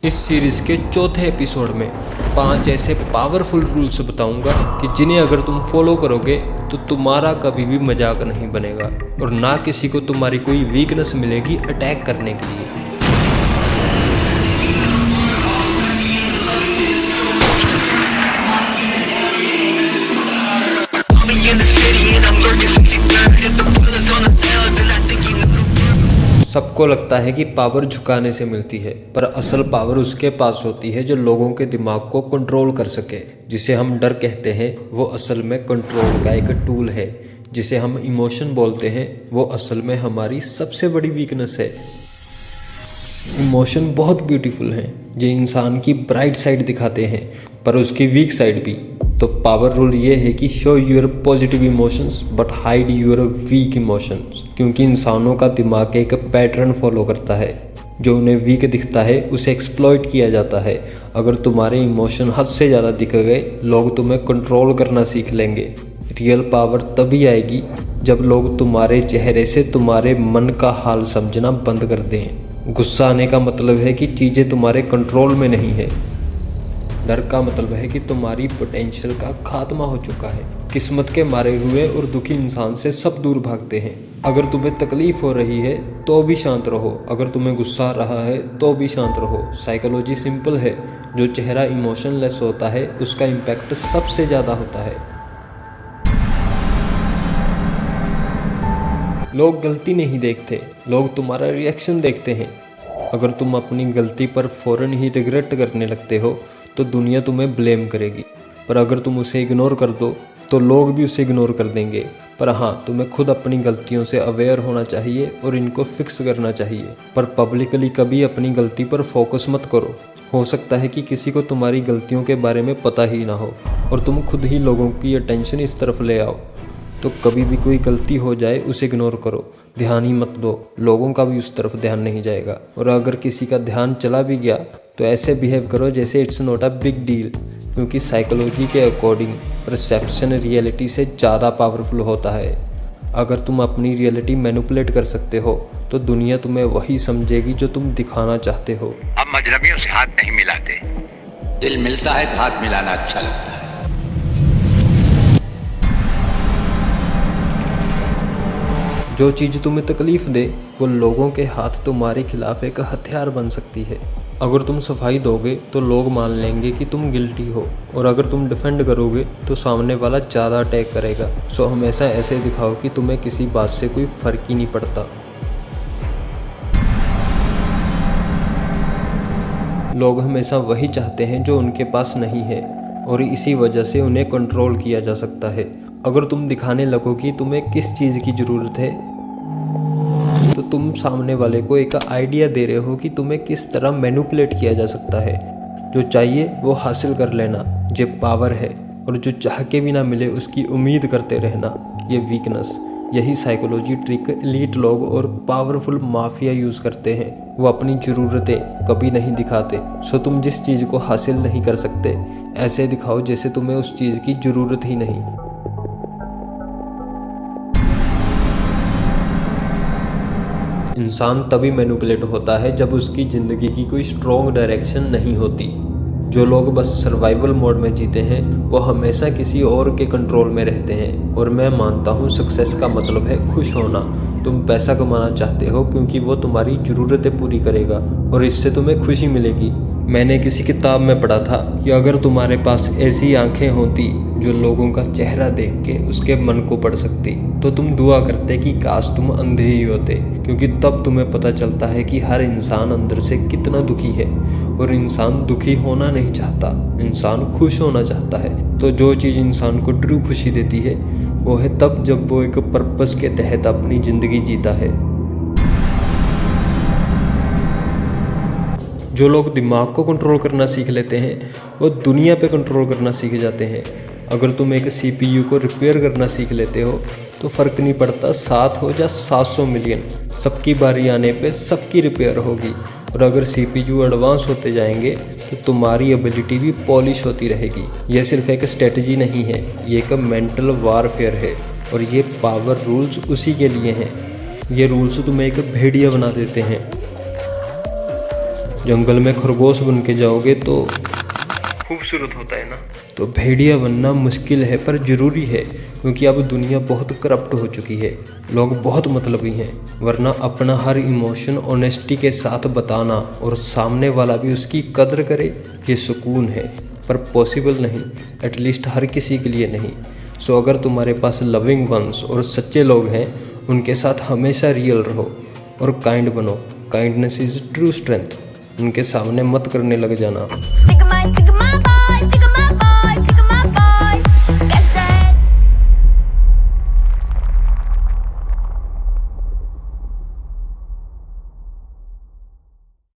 इस सीरीज के चौथे एपिसोड में 5 ऐसे पावरफुल रूल्स बताऊंगा कि जिन्हें अगर तुम फॉलो करोगे तो तुम्हारा कभी भी मजाक नहीं बनेगा और ना किसी को तुम्हारी कोई वीकनेस मिलेगी अटैक करने के लिए। सबको लगता है कि पावर झुकाने से मिलती है, पर असल पावर उसके पास होती है जो लोगों के दिमाग को कंट्रोल कर सके। जिसे हम डर कहते हैं वो असल में कंट्रोल का एक टूल है। जिसे हम इमोशन बोलते हैं वो असल में हमारी सबसे बड़ी वीकनेस है। इमोशन बहुत ब्यूटीफुल हैं, जो इंसान की ब्राइट साइड दिखाते हैं, पर उसकी वीक साइड भी। तो पावर रूल ये है कि show your positive emotions but hide your weak emotions. क्योंकि इंसानों का दिमाग एक पैटर्न फॉलो करता है, जो उन्हें वीक दिखता है उसे एक्सप्लॉइट किया जाता है। अगर तुम्हारे इमोशन हद से ज़्यादा दिख गए, लोग तुम्हें कंट्रोल करना सीख लेंगे। रियल पावर तभी आएगी जब लोग तुम्हारे चेहरे से तुम्हारे मन का हाल समझना बंद कर दें। गुस्सा आने का मतलब है कि चीज़ें तुम्हारे कंट्रोल में नहीं है। डर का मतलब है कि तुम्हारी पोटेंशियल का खात्मा हो चुका है। किस्मत के मारे हुए और दुखी इंसान से सब दूर भागते हैं। अगर तुम्हें तकलीफ हो रही है तो भी शांत रहो, अगर तुम्हें गुस्सा आ रहा है तो भी शांत रहो। साइकोलॉजी सिंपल है, जो चेहरा इमोशनलेस होता है उसका इम्पैक्ट सबसे ज़्यादा होता है। लोग गलती नहीं देखते, लोग तुम्हारा रिएक्शन देखते हैं। अगर तुम अपनी गलती पर फ़ौरन ही रिग्रेट करने लगते हो तो दुनिया तुम्हें ब्लेम करेगी, पर अगर तुम उसे इग्नोर कर दो तो लोग भी उसे इग्नोर कर देंगे। पर हाँ, तुम्हें खुद अपनी गलतियों से अवेयर होना चाहिए और इनको फिक्स करना चाहिए। पर पब्लिकली कभी अपनी गलती पर फोकस मत करो। हो सकता है कि किसी को तुम्हारी गलतियों के बारे में पता ही ना हो और तुम खुद ही लोगों की अटेंशन इस तरफ ले आओ। तो कभी भी कोई गलती हो जाए उसे इग्नोर करो, ध्यान ही मत दो, लोगों का भी उस तरफ ध्यान नहीं जाएगा। और अगर किसी का ध्यान चला भी गया तो ऐसे बिहेव करो जैसे it's not a big deal. क्योंकि साइकोलॉजी के अकॉर्डिंग परसेप्शन रियलिटी से ज़्यादा पावरफुल होता है। अगर तुम अपनी रियलिटी मैनिपुलेट कर सकते हो तो दुनिया तुम्हें वही समझेगी जो तुम दिखाना चाहते हो। हम मजनबियों से हाथ नहीं मिलाते, दिल मिलता है तो हाथ मिलाना अच्छा लगता है। जो चीज़ तुम्हें तकलीफ दे वो लोगों के हाथ तुम्हारे खिलाफ एक हथियार बन सकती है। अगर तुम सफाई दोगे तो लोग मान लेंगे कि तुम गिल्टी हो, और अगर तुम डिफेंड करोगे तो सामने वाला ज़्यादा अटैक करेगा। सो हमेशा ऐसे दिखाओ कि तुम्हें किसी बात से कोई फ़र्क ही नहीं पड़ता। लोग हमेशा वही चाहते हैं जो उनके पास नहीं है, और इसी वजह से उन्हें कंट्रोल किया जा सकता है। अगर तुम दिखाने लगो कि तुम्हें किस चीज़ की ज़रूरत है तो तुम सामने वाले को एक आइडिया दे रहे हो कि तुम्हें किस तरह मैनिपुलेट किया जा सकता है। जो चाहिए वो हासिल कर लेना, ये पावर है। और जो चाह के भी ना मिले उसकी उम्मीद करते रहना, ये वीकनेस। यही साइकोलॉजी ट्रिक एलीट लोग और पावरफुल माफिया यूज़ करते हैं। वो अपनी ज़रूरतें कभी नहीं दिखाते। सो तुम जिस चीज़ को हासिल नहीं कर सकते, ऐसे दिखाओ जैसे तुम्हें उस चीज़ की ज़रूरत ही नहीं। इंसान तभी मैनिपुलेट होता है जब उसकी ज़िंदगी की कोई स्ट्रॉन्ग डायरेक्शन नहीं होती। जो लोग बस सर्वाइवल मोड में जीते हैं वो हमेशा किसी और के कंट्रोल में रहते हैं। और मैं मानता हूँ सक्सेस का मतलब है खुश होना। तुम पैसा कमाना चाहते हो क्योंकि वो तुम्हारी ज़रूरतें पूरी करेगा और इससे तुम्हें खुशी मिलेगी। मैंने किसी किताब में पढ़ा था कि अगर तुम्हारे पास ऐसी आंखें होती जो लोगों का चेहरा देख के उसके मन को पढ़ सकती, तो तुम दुआ करते कि काश तुम अंधे ही होते। क्योंकि तब तुम्हें पता चलता है कि हर इंसान अंदर से कितना दुखी है, और इंसान दुखी होना नहीं चाहता, इंसान खुश होना चाहता है। तो जो चीज़ इंसान को ट्रू खुशी देती है वो है तब जब वो एक पर्पस के तहत अपनी ज़िंदगी जीता है। जो लोग दिमाग को कंट्रोल करना सीख लेते हैं वो दुनिया पे कंट्रोल करना सीख जाते हैं। अगर तुम एक CPU को रिपेयर करना सीख लेते हो तो फ़र्क नहीं पड़ता 7 हो या 700 मिलियन, सबकी बारी आने पे सबकी रिपेयर होगी। और अगर CPU एडवांस होते जाएंगे तो तुम्हारी एबिलिटी भी पॉलिश होती रहेगी। यह सिर्फ एक स्ट्रेटजी नहीं है, ये एक मेंटल वारफेयर है। और ये पावर रूल्स उसी के लिए हैं। ये रूल्स तुम्हें एक भेड़िया बना देते हैं। जंगल में खरगोश बन के जाओगे तो खूबसूरत होता है ना। तो भेड़िया बनना मुश्किल है पर ज़रूरी है, क्योंकि अब दुनिया बहुत करप्ट हो चुकी है, लोग बहुत मतलबी हैं। वरना अपना हर इमोशन ऑनेस्टी के साथ बताना और सामने वाला भी उसकी कदर करे, ये सुकून है। पर पॉसिबल नहीं, एटलीस्ट हर किसी के लिए नहीं। सो अगर तुम्हारे पास लविंग वंस और सच्चे लोग हैं, उनके साथ हमेशा रियल रहो और काइंड बनो। Kindness is true strength. उनके सामने मत करने लग जाना।